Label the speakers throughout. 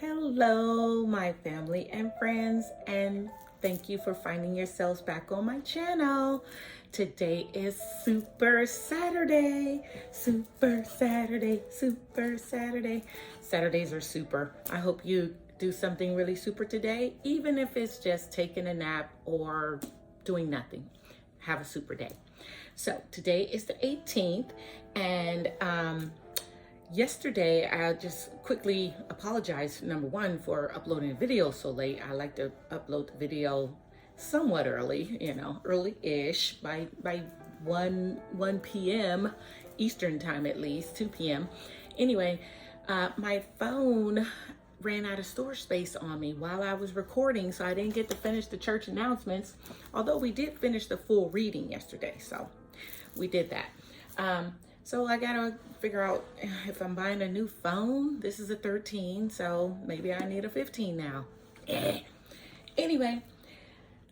Speaker 1: Hello, my family and friends, and thank you for finding yourselves back on my channel. Today is Super Saturday. Super Saturday, Super Saturday. Saturdays are super. I hope you do something really super today, even if it's just taking a nap or doing nothing. Have a super day. So today is the 18th, and yesterday, I just quickly apologize, number one, for uploading a video so late. I like to upload the video somewhat early, early-ish by 1 p.m. Eastern time, at least 2 p.m. Anyway, my phone ran out of storage space on me while I was recording, so I didn't get to finish the church announcements, although we did finish the full reading yesterday, so we did that. So I gotta figure out if I'm buying a new phone. This is a 13, so maybe I need a 15 now. Anyway,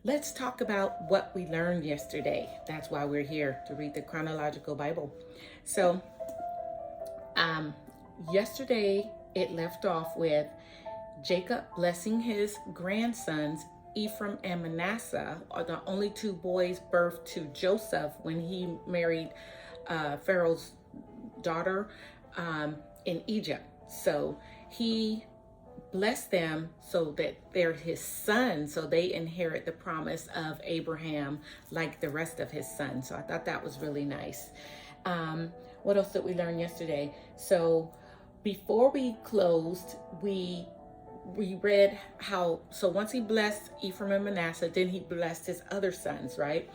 Speaker 1: let's talk about what we learned yesterday. That's why we're here, to read the chronological Bible. So yesterday it left off with Jacob blessing his grandsons Ephraim and Manasseh, are the only two boys birthed to Joseph when he married Pharaoh's daughter in Egypt. So he blessed them so that they're his sons, so they inherit the promise of Abraham like the rest of his sons. So I thought that was really nice. What else did we learn yesterday? So before we closed, we read how, so once he blessed Ephraim and Manasseh, then he blessed his other sons, right?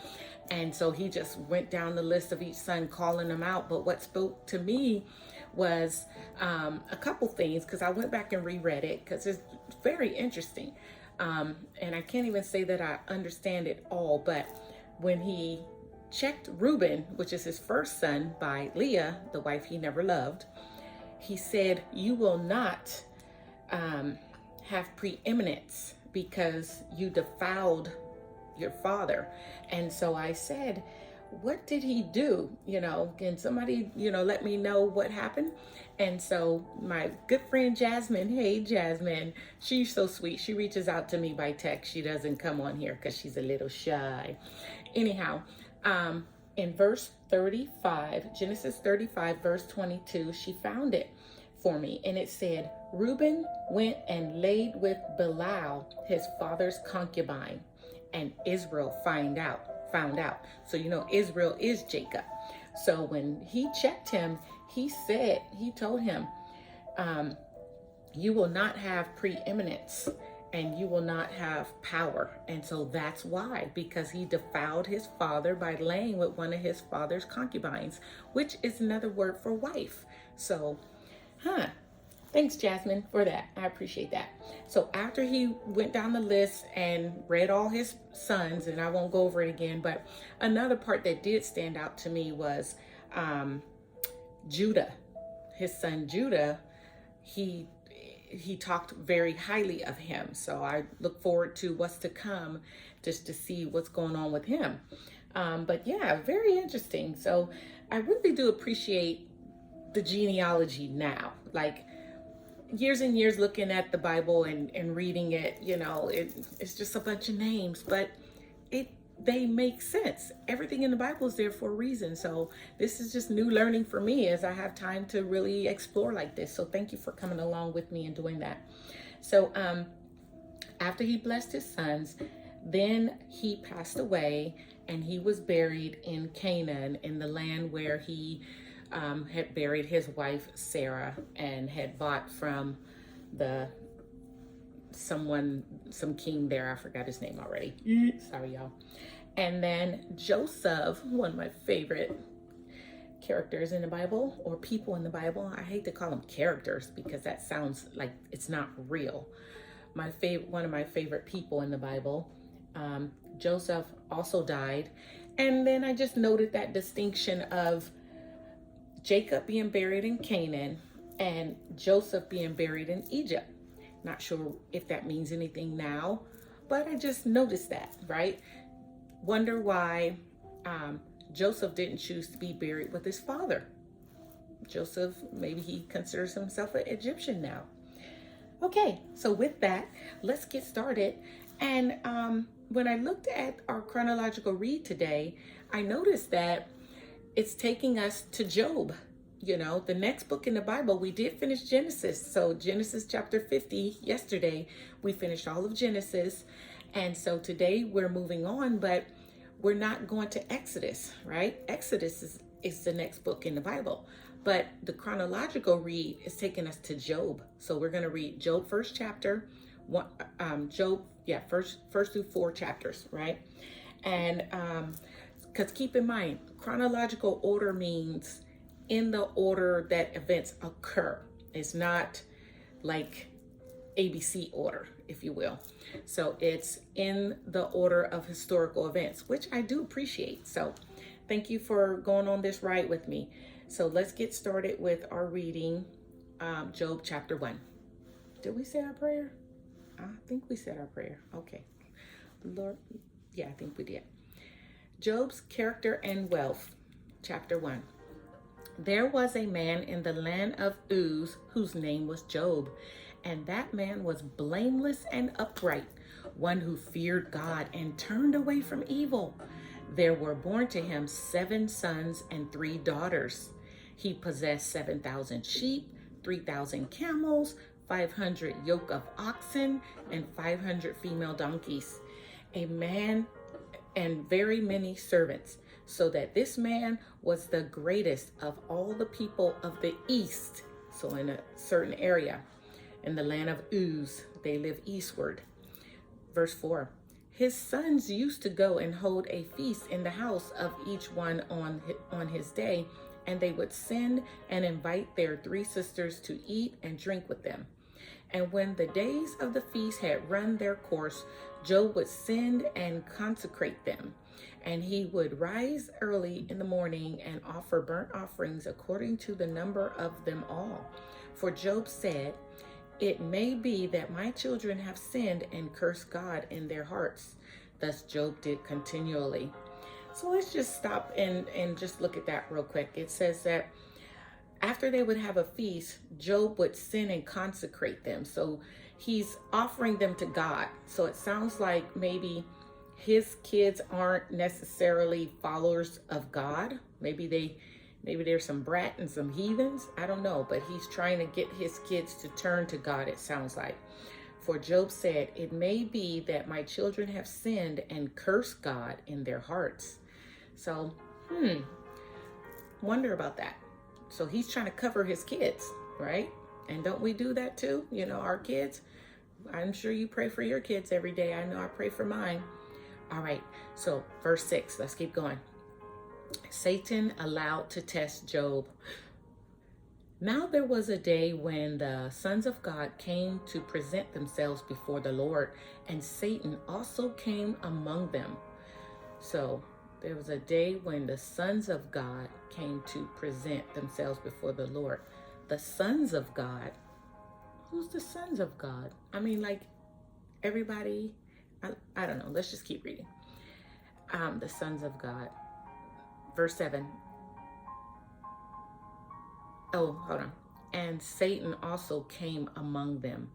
Speaker 1: And so he just went down the list of each son, calling them out. But what spoke to me was a couple things, because I went back and reread it because it's very interesting. And I can't even say that I understand it all, but when he checked Reuben, which is his first son by Leah, the wife he never loved, he said, "You will not have preeminence because you defiled your father." And so I said, what did he do? Can somebody, let me know what happened? And so my good friend Jasmine, hey Jasmine, she's so sweet. She reaches out to me by text. She doesn't come on here because she's a little shy. Anyhow, in verse 35, Genesis 35, verse 22, she found it for me. And it said, Reuben went and laid with Bilhah, his father's concubine, and Israel found out. So Israel is Jacob. So when he checked him, he told him, you will not have preeminence and you will not have power. And so that's why, because he defiled his father by laying with one of his father's concubines, which is another word for wife. So, thanks, Jasmine, for that. I appreciate that. So after he went down the list and read all his sons, and I won't go over it again, but another part that did stand out to me was Judah. His son Judah, he talked very highly of him. So I look forward to what's to come, just to see what's going on with him. But yeah, very interesting. So I really do appreciate the genealogy now. Like, years and years looking at the Bible and reading it, it's just a bunch of names, but they make sense. Everything in the Bible is there for a reason. So this is just new learning for me as I have time to really explore like this. So thank you for coming along with me and doing that. So after he blessed his sons, then he passed away and he was buried in Canaan, in the land where he had buried his wife Sarah and had bought from some king there. I forgot his name already. Sorry, y'all. And then Joseph, one of my favorite characters in the Bible, or people in the Bible. I hate to call them characters because that sounds like it's not real. One of my favorite people in the Bible, Joseph, also died. And then I just noted that distinction of Jacob being buried in Canaan and Joseph being buried in Egypt. Not sure if that means anything now, but I just noticed that, right? Wonder why Joseph didn't choose to be buried with his father. Joseph, maybe he considers himself an Egyptian now. Okay, so with that, let's get started. And when I looked at our chronological read today, I noticed that it's taking us to Job. You know, the next book in the Bible, we did finish Genesis. So, Genesis chapter 50, yesterday, we finished all of Genesis. And so today we're moving on, but we're not going to Exodus, right? Exodus is the next book in the Bible. But the chronological read is taking us to Job. So we're going to read Job first chapter, Job, first through 4 chapters, right? And because keep in mind, chronological order means in the order that events occur. It's not like ABC order, if you will. So it's in the order of historical events, which I do appreciate. So thank you for going on this ride with me. So let's get started with our reading, Job chapter 1. Did we say our prayer? I think we said our prayer. Okay. Lord, yeah, I think we did. Job's character and wealth, chapter 1. There was a man in the land of Uz whose name was Job, and that man was blameless and upright, one who feared God and turned away from evil. There were born to him 7 sons and 3 daughters. He possessed 7,000 sheep, 3,000 camels, 500 yoke of oxen, and 500 female donkeys. A man and very many servants, so that this man was the greatest of all the people of the east. So in a certain area, in the land of Uz, they live eastward. Verse 4, his sons used to go and hold a feast in the house of each one on his day, and they would send and invite their 3 sisters to eat and drink with them. And when the days of the feast had run their course, Job would send and consecrate them. And he would rise early in the morning and offer burnt offerings according to the number of them all. For Job said, it may be that my children have sinned and cursed God in their hearts. Thus Job did continually. So let's just stop and just look at that real quick. It says that after they would have a feast, Job would sin and consecrate them. So he's offering them to God. So it sounds like maybe his kids aren't necessarily followers of God. Maybe there's some brat and some heathens. I don't know, but he's trying to get his kids to turn to God, it sounds like. For Job said, it may be that my children have sinned and cursed God in their hearts. So, wonder about that. So he's trying to cover his kids, right? And don't we do that too? You know, our kids, I'm sure you pray for your kids every day. I know I pray for mine. All right, so verse 6, let's keep going. Satan allowed to test Job. Now there was a day when the sons of God came to present themselves before the Lord, and Satan also came among them. So there was a day when the sons of God came to present themselves before the Lord. The sons of God? Who's the sons of God? I mean, like everybody, I don't know. Let's just keep reading. The sons of God. Verse 7. Oh, hold on. And Satan also came among them.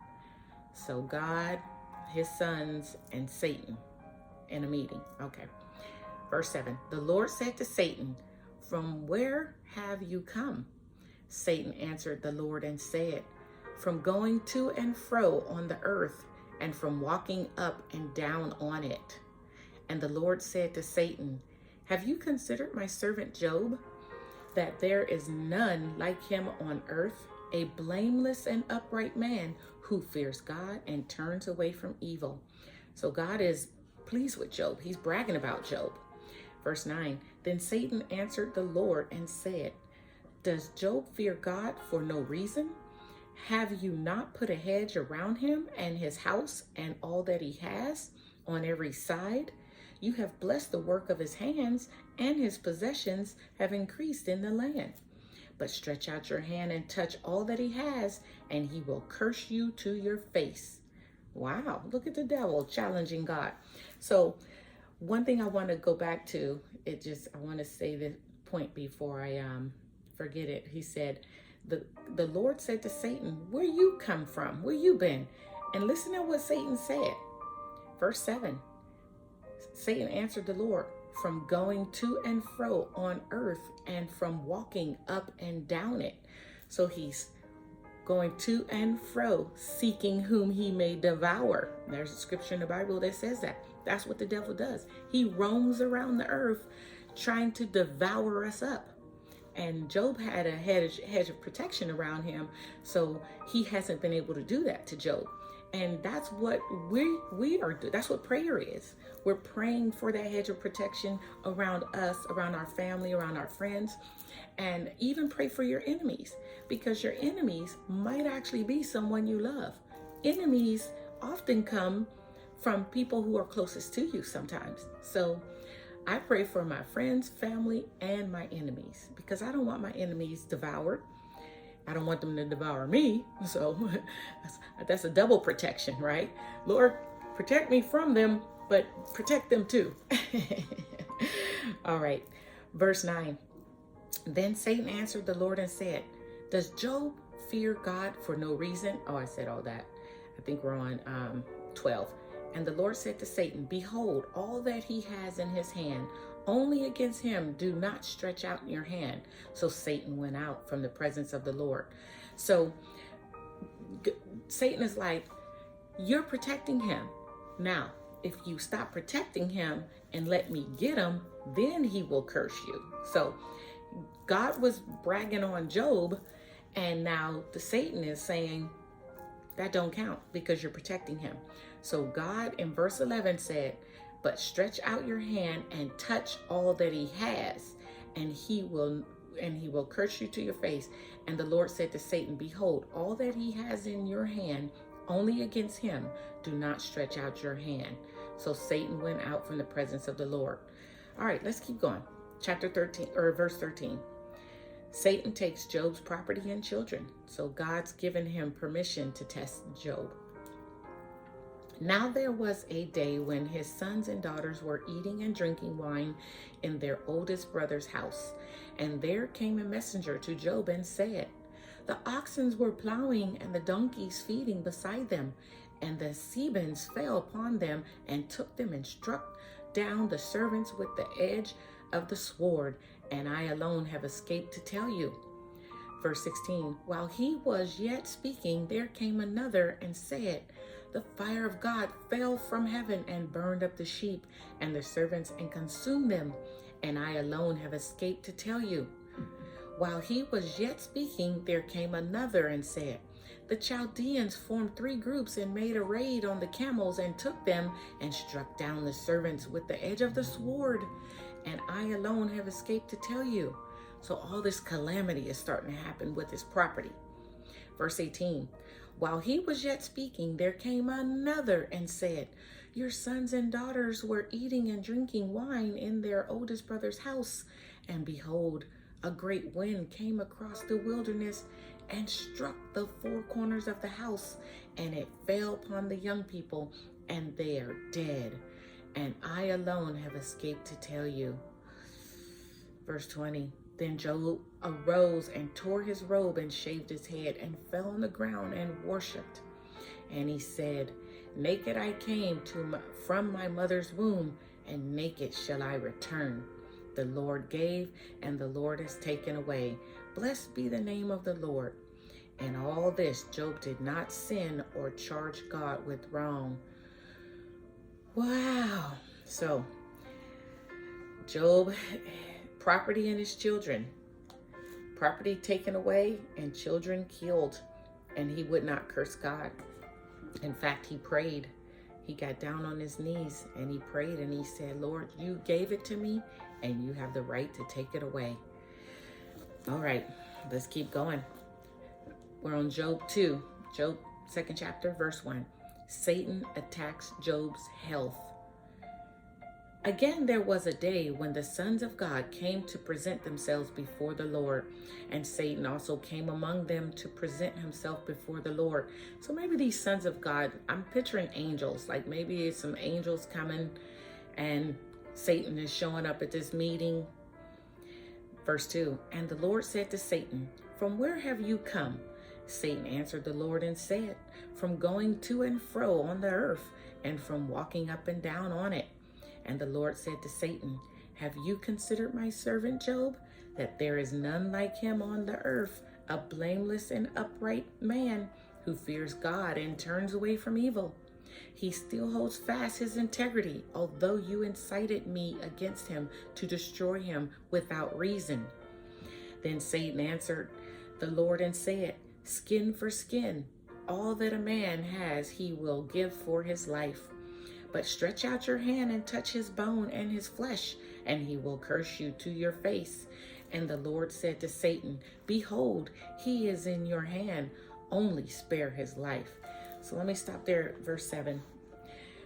Speaker 1: So God, his sons, and Satan in a meeting. Okay. Verse 7. The Lord said to Satan, from where have you come? Satan answered the Lord and said, from going to and fro on the earth, and from walking up and down on it. And the Lord said to Satan, have you considered my servant Job, that there is none like him on earth, a blameless and upright man who fears God and turns away from evil? So God is pleased with Job. He's bragging about Job. Verse 9, then Satan answered the Lord and said, does Job fear God for no reason? Have you not put a hedge around him and his house and all that he has on every side? You have blessed the work of his hands, and his possessions have increased in the land. But stretch out your hand and touch all that he has, and he will curse you to your face. Wow, look at the devil challenging God. So one thing I want to go back to, I want to say this point before I forget it. He said, the Lord said to Satan, where you come from? Where you been? And listen to what Satan said. Verse 7. Satan answered the Lord, from going to and fro on earth and from walking up and down it. So he's going to and fro, seeking whom he may devour. There's a scripture in the Bible that says that. That's what the devil does. He roams around the earth trying to devour us up. And Job had a hedge of protection around him, so he hasn't been able to do that to Job. And that's what we are doing. That's what prayer is. We're praying for that hedge of protection around us, around our family, around our friends, and even pray for your enemies, because your enemies might actually be someone you love. Enemies often come from people who are closest to you sometimes. So I pray for my friends, family, and my enemies, because I don't want my enemies devoured. I don't want them to devour me. So that's a double protection, right? Lord, protect me from them, but protect them too. All right. Verse 9. Then Satan answered the Lord and said, does Job fear God for no reason? Oh, I said all that. I think we're on 12. And the Lord said to Satan, behold, all that he has in his hand, only against him do not stretch out your hand. So Satan went out from the presence of the Lord. So Satan is like, you're protecting him. Now, if you stop protecting him and let me get him, then he will curse you. So God was bragging on Job, and now the Satan is saying, that don't count because you're protecting him. So God in verse 11 said, but stretch out your hand and touch all that he has, and he will curse you to your face. And the Lord said to Satan, behold, all that he has in your hand, only against him do not stretch out your hand. So Satan went out from the presence of the Lord. All right, let's keep going. Chapter 13, or verse 13. Satan takes Job's property and children. So God's given him permission to test Job. Now there was a day when his sons and daughters were eating and drinking wine in their oldest brother's house. And there came a messenger to Job and said, the oxen were plowing and the donkeys feeding beside them, and the Sebans fell upon them and took them and struck down the servants with the edge of the sword, and I alone have escaped to tell you. Verse 16, while he was yet speaking, there came another and said, the fire of God fell from heaven and burned up the sheep and the servants and consumed them, and I alone have escaped to tell you. While he was yet speaking, there came another and said, the Chaldeans formed 3 groups and made a raid on the camels and took them and struck down the servants with the edge of the sword, and I alone have escaped to tell you. So all this calamity is starting to happen with his property. Verse 18, while he was yet speaking, there came another and said, your sons and daughters were eating and drinking wine in their oldest brother's house. And behold, a great wind came across the wilderness and struck the 4 corners of the house, and it fell upon the young people, and they are dead. And I alone have escaped to tell you. Verse 20, then Job arose and tore his robe and shaved his head and fell on the ground and worshipped. And he said, naked I came from my mother's womb, and naked shall I return. The Lord gave, and the Lord has taken away. Blessed be the name of the Lord. And all this, Job did not sin or charge God with wrong. Wow. So, Job, property and his children, property taken away and children killed, and he would not curse God. In fact, he prayed. He got down on his knees and he prayed and he said, Lord, you gave it to me and you have the right to take it away. All right, let's keep going. We're on Job 2, Job 2nd chapter, verse 1. Satan attacks Job's health. Again, there was a day when the sons of God came to present themselves before the Lord, and Satan also came among them to present himself before the Lord. So maybe these sons of God, I'm picturing angels, like maybe it's some angels coming and Satan is showing up at this meeting. Verse 2, and the Lord said to Satan, "From where have you come?" Satan answered the Lord and said, "From going to and fro on the earth, and from walking up and down on it." And the Lord said to Satan, "Have you considered my servant Job, that there is none like him on the earth, a blameless and upright man who fears God and turns away from evil? He still holds fast his integrity, although you incited me against him to destroy him without reason." Then Satan answered the Lord and said, "Skin for skin, all that a man has he will give for his life. But stretch out your hand and touch his bone and his flesh, and he will curse you to your face." And the Lord said to Satan, "Behold, he is in your hand, only spare his life." So let me stop there at verse 7.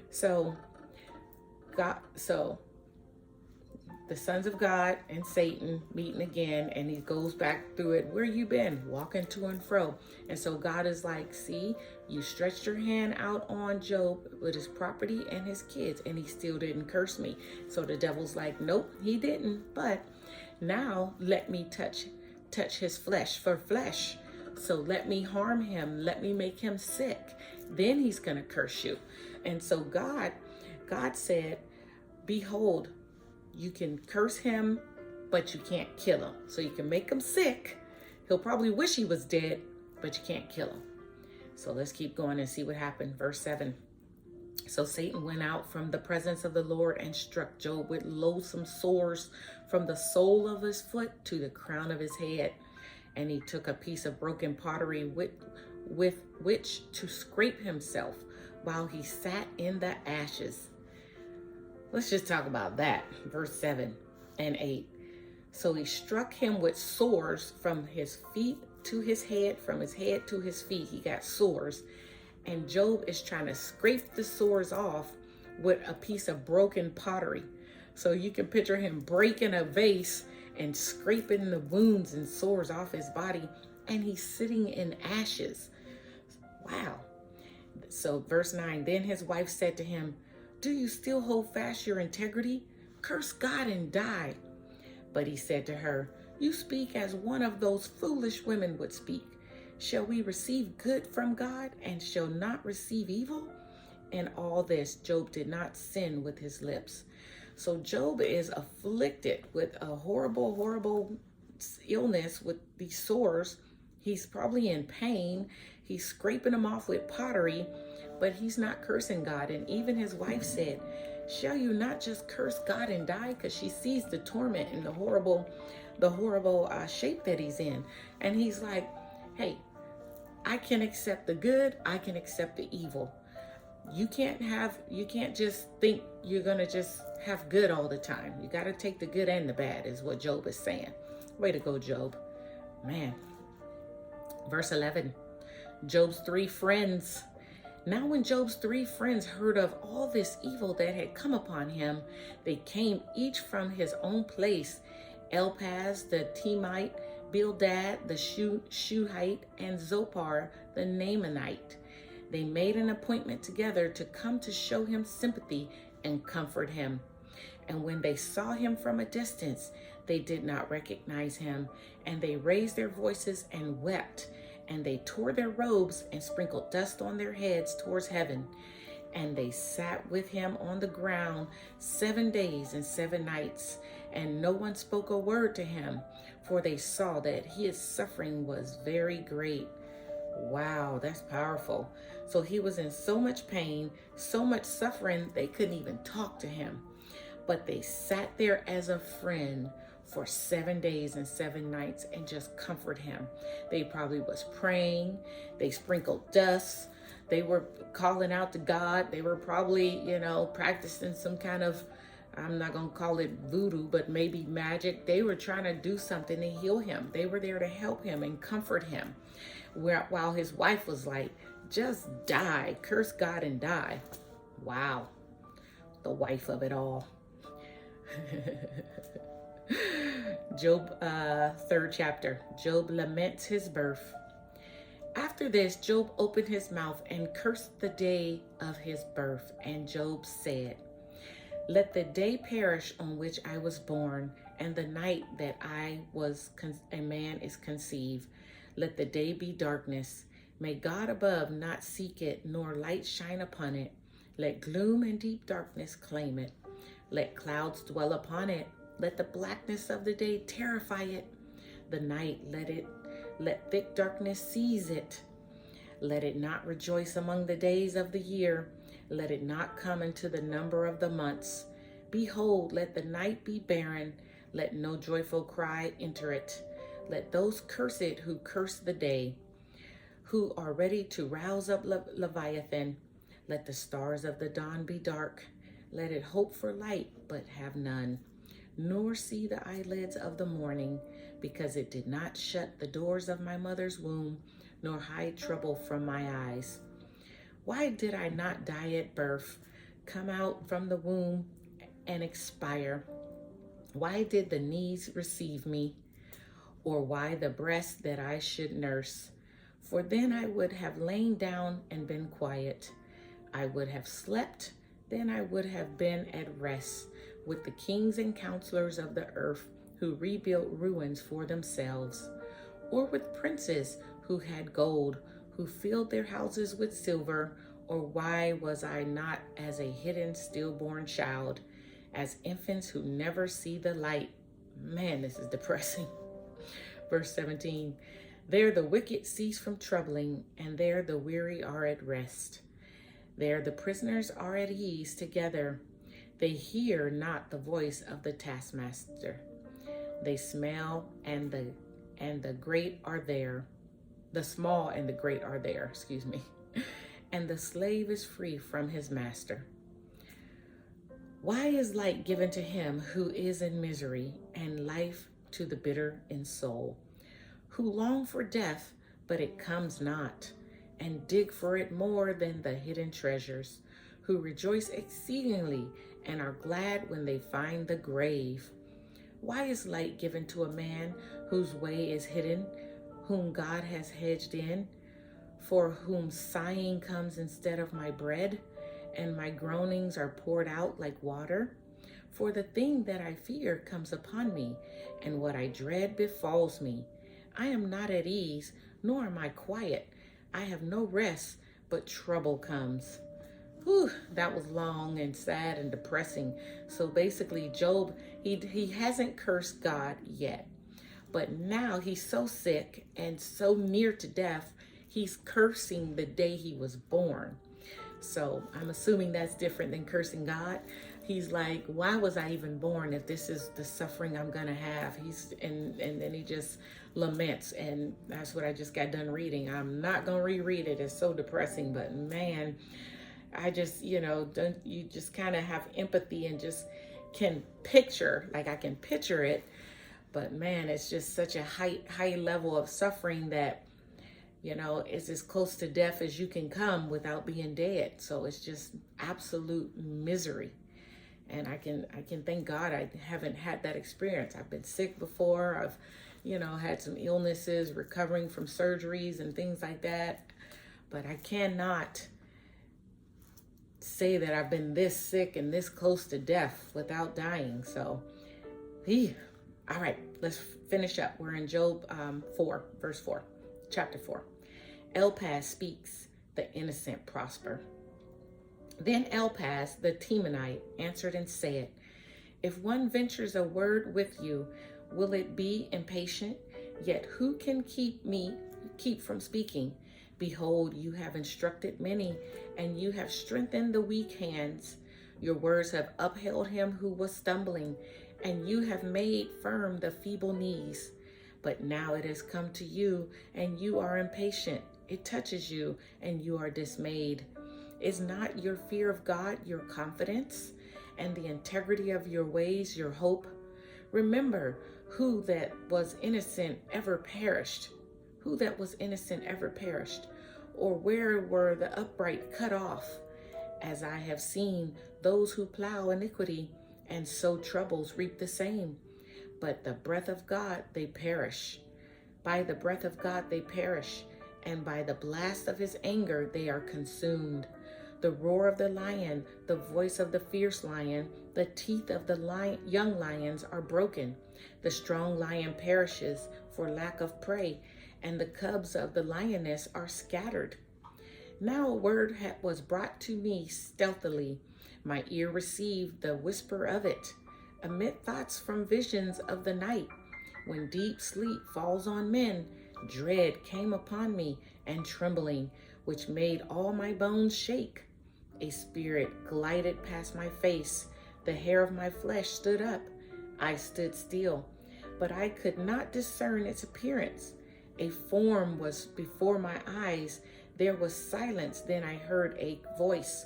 Speaker 1: So the sons of God and Satan meeting again, and he goes back through it. "Where you been? Walking to and fro." And so God is like, "See, you stretched your hand out on Job with his property and his kids, and he still didn't curse me." So the devil's like, "Nope, he didn't. But now let me touch his flesh for flesh. So let me harm him. Let me make him sick. Then he's going to curse you." And so God said, "Behold, you can curse him, but you can't kill him. So you can make him sick. He'll probably wish he was dead, but you can't kill him." So let's keep going and see what happened. Verse 7. So Satan went out from the presence of the Lord and struck Job with loathsome sores from the sole of his foot to the crown of his head. And he took a piece of broken pottery with which to scrape himself while he sat in the ashes. Let's just talk about that. Verse 7 and 8. So he struck him with sores from his feet to his head, from his head to his feet. He got sores. And Job is trying to scrape the sores off with a piece of broken pottery. So you can picture him breaking a vase and scraping the wounds and sores off his body. And he's sitting in ashes. Wow. So verse 9. Then his wife said to him, "Do you still hold fast your integrity? Curse God and die." But he said to her, "You speak as one of those foolish women would speak. Shall we receive good from God and shall not receive evil?" In all this, Job did not sin with his lips. So Job is afflicted with a horrible, horrible illness with these sores. He's probably in pain. He's scraping them off with pottery, but he's not cursing God. And even his wife said, "Shall you not just curse God and die?" Because she sees the torment and the horrible shape that he's in. And he's like, "Hey, I can accept the good. I can accept the evil. You can't just think you're going to just have good all the time. You got to take the good and the bad," is what Job is saying. Way to go, Job. Man. Verse 11. Job's 3 friends. Now when Job's 3 friends heard of all this evil that had come upon him, they came each from his own place: Eliphaz the Temite, Bildad the Shuhite, and Zophar the Naamanite. They made an appointment together to come to show him sympathy and comfort him. And when they saw him from a distance, they did not recognize him, and they raised their voices and wept. And they tore their robes and sprinkled dust on their heads towards heaven. And they sat with him on the ground 7 days and 7 nights. And no one spoke a word to him, for they saw that his suffering was very great. Wow, that's powerful. So he was in so much pain, so much suffering, they couldn't even talk to him. But they sat there as a friend for 7 days and 7 nights and just comfort him. They probably was praying. They sprinkled dust. They were calling out to God. They were probably, practicing some kind of, I'm not going to call it voodoo, but maybe magic. They were trying to do something to heal him. They were there to help him and comfort him. While his wife was like, "Just die, curse God and die." Wow. The wife of it all. Job, 3rd chapter. Job laments his birth. After this, Job opened his mouth and cursed the day of his birth. And Job said, "Let the day perish on which I was born, and the night that a man is conceived. Let the day be darkness. May God above not seek it, nor light shine upon it. Let gloom and deep darkness claim it. Let clouds dwell upon it. Let the blackness of the day terrify it. The night let thick darkness seize it. Let it not rejoice among the days of the year. Let it not come into the number of the months. Behold, let the night be barren. Let no joyful cry enter it. Let those curse it who curse the day, who are ready to rouse up Leviathan. Let the stars of the dawn be dark. Let it hope for light, but have none, nor see the eyelids of the morning, because it did not shut the doors of my mother's womb, nor hide trouble from my eyes. Why did I not die at birth, come out from the womb and expire? Why did the knees receive me, or why the breast that I should nurse? For then I would have lain down and been quiet. I would have slept, then I would have been at rest with the kings and counselors of the earth who rebuilt ruins for themselves, or with princes who had gold, who filled their houses with silver. Or why was I not as a hidden stillborn child, as infants who never see the light? Man, this is depressing. Verse 17, there the wicked cease from troubling, and there the weary are at rest. There the prisoners are at ease together. They hear not the voice of the taskmaster. They smell, and the great are there. The small and the great are there, and the slave is free from his master. Why is light given to him who is in misery, and life to the bitter in soul, who long for death, but it comes not, and dig for it more than the hidden treasures, who rejoice exceedingly and are glad when they find the grave? Why is light given to a man whose way is hidden, whom God has hedged in, for whom sighing comes instead of my bread, and my groanings are poured out like water? For the thing that I fear comes upon me, and what I dread befalls me. I am not at ease, nor am I quiet. I have no rest, but trouble comes. Whew, that was long and sad and depressing. So basically, Job, he hasn't cursed God yet. But now he's so sick and so near to death, he's cursing the day he was born. So I'm assuming that's different than cursing God. He's like, why was I even born if this is the suffering I'm gonna have? And then he just laments, and that's what I just got done reading. I'm not gonna reread it. It's so depressing, but man, I just, you just kind of have empathy and just can picture, like I can picture it. But man, it's just such a high level of suffering that, it's as close to death as you can come without being dead. So it's just absolute misery. And I can thank God I haven't had that experience. I've been sick before. I've, had some illnesses, recovering from surgeries and things like that. But I cannot say that I've been this sick and this close to death without dying. So, all right, let's finish up. We're in Job 4, verse 4, chapter 4. Eliphaz speaks, the innocent prosper. Then Eliphaz the Temanite answered and said, if one ventures a word with you, will it be impatient? Yet who can keep from speaking? Behold, you have instructed many, and you have strengthened the weak hands. Your words have upheld him who was stumbling, and you have made firm the feeble knees. But now it has come to you, and you are impatient. It touches you, and you are dismayed. Is not your fear of God your confidence, and the integrity of your ways your hope? Remember who that was innocent ever perished. Who that was innocent ever perished? Or where were the upright cut off? As I have seen those who plow iniquity and sow troubles reap the same. But the breath of God they perish. By the breath of God they perish, and by the blast of his anger they are consumed. The roar of the lion, the voice of the fierce lion, the teeth of the young lions are broken. The strong lion perishes for lack of prey, and the cubs of the lioness are scattered. Now a word was brought to me stealthily. My ear received the whisper of it. Amid thoughts from visions of the night, when deep sleep falls on men, dread came upon me and trembling, which made all my bones shake. A spirit glided past my face. The hair of my flesh stood up. I stood still, but I could not discern its appearance. A form was before my eyes. There was silence. Then I heard a voice.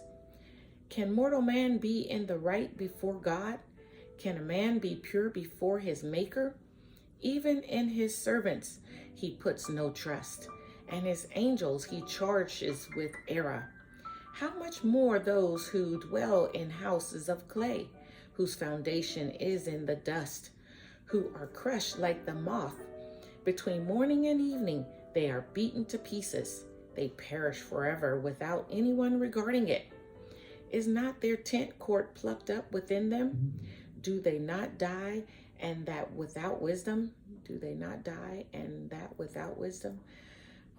Speaker 1: Can mortal man be in the right before God? Can a man be pure before his maker? Even in his servants he puts no trust, and his angels he charges with error. How much more those who dwell in houses of clay, whose foundation is in the dust, who are crushed like the moth. Between morning and evening they are beaten to pieces. They perish forever without anyone regarding it. Is not their tent cord plucked up within them? Do they not die, and that without wisdom? Do they not die, and that without wisdom?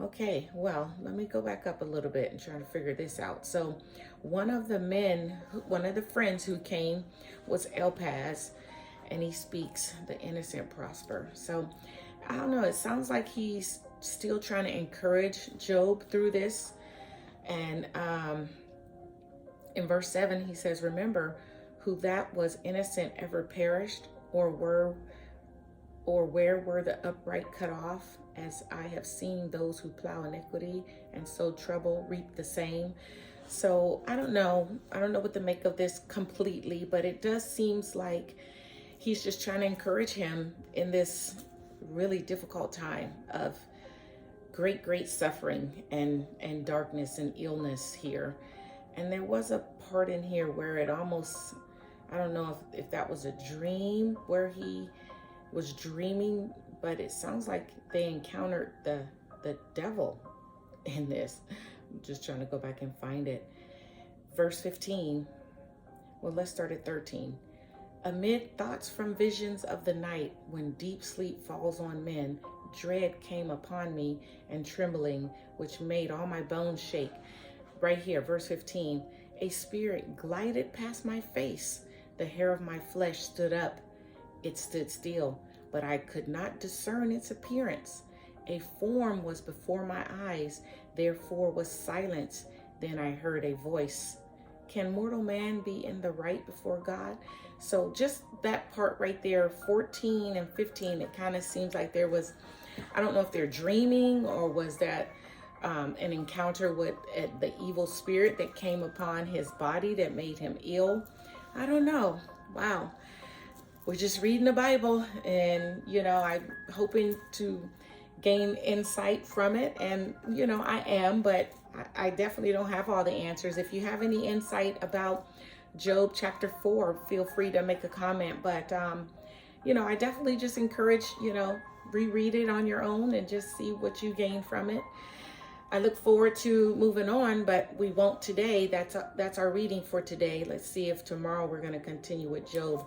Speaker 1: Okay, well, let me go back up a little bit and try to figure this out. So one of the friends who came was Elpaz, and he speaks, the innocent prosper. So I don't know, it sounds like he's still trying to encourage Job through this. And in verse 7, he says, remember who that was innocent ever perished, or where were the upright cut off? As I have seen those who plow iniquity and sow trouble reap the same. So I don't know what to make of this completely, but it does seems like he's just trying to encourage him in this really difficult time of great suffering and darkness and illness here. And there was a part in here where it almost, I don't know if that was a dream where he was dreaming, but it sounds like they encountered the devil in this. I'm just trying to go back and find it. Verse 15. Well, let's start at 13. Amid thoughts from visions of the night, when deep sleep falls on men, dread came upon me and trembling, which made all my bones shake. Right here, verse 15. A spirit glided past my face. The hair of my flesh stood up. It stood still, but I could not discern its appearance. A form was before my eyes, therefore was silence. Then I heard a voice. Can mortal man be in the right before God? So just that part right there, 14 and 15, it kind of seems like there was, I don't know if they're dreaming or was that an encounter with the evil spirit that came upon his body that made him ill. I don't know. Wow. We're just reading the Bible, and, I'm hoping to gain insight from it. And, I am, but I definitely don't have all the answers. If you have any insight about Job chapter 4, feel free to make a comment. But, I definitely just encourage, reread it on your own and just see what you gain from it. I look forward to moving on, but we won't today. That's our reading for today. Let's see if tomorrow we're going to continue with Job.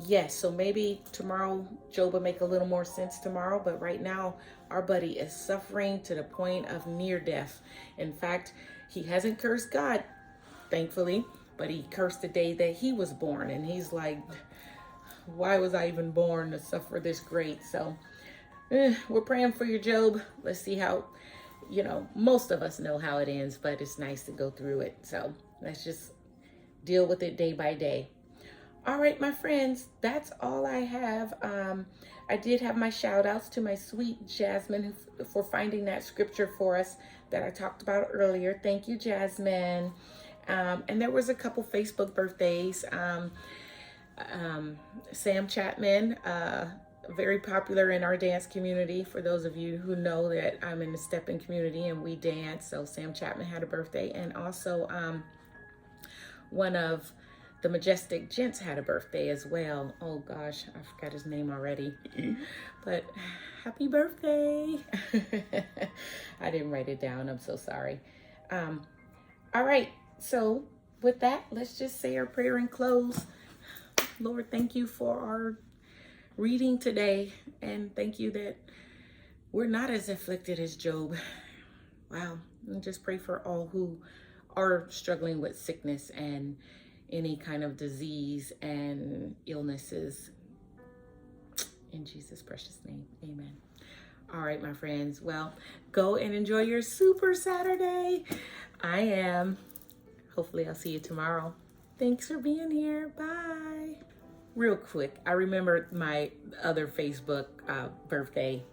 Speaker 1: Yes, so maybe tomorrow Job will make a little more sense tomorrow, but right now our buddy is suffering to the point of near death. In fact, he hasn't cursed God, thankfully, but he cursed the day that he was born, and he's like, why was I even born to suffer this great? So we're praying for you, Job. Let's see how, most of us know how it ends, but it's nice to go through it. So let's just deal with it day by day. All right, my friends, that's all I have. I did have my shout outs to my sweet Jasmine for finding that scripture for us that I talked about earlier. Thank you, Jasmine. And there was a couple Facebook birthdays. Sam Chapman, very popular in our dance community. For those of you who know that I'm in the stepping community and we dance. So Sam Chapman had a birthday. And also one of the Majestic Gents had a birthday as well. Oh gosh, I forgot his name already. But happy birthday. I didn't write it down. I'm so sorry. All right. So with that, let's just say our prayer and close. Lord, thank you for our reading today. And thank you that we're not as afflicted as Job. Wow. And just pray for all who are struggling with sickness and any kind of disease and illnesses. In Jesus' precious name, amen. All right, my friends. Well, go and enjoy your Super Saturday. I am. Hopefully I'll see you tomorrow. Thanks for being here. Bye. Real quick, I remember my other Facebook birthday,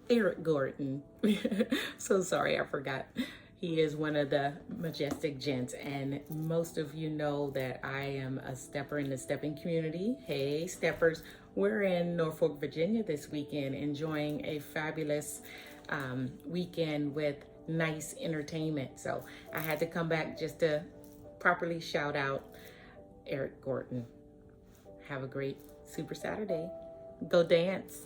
Speaker 1: Eric Gordon. So sorry, I forgot. He is one of the majestic gents, and most of you know that I am a stepper in the stepping community. Hey, steppers, we're in Norfolk, Virginia this weekend, enjoying a fabulous weekend with nice entertainment. So I had to come back just to properly shout out Eric Gordon. Have a great Super Saturday. Go dance.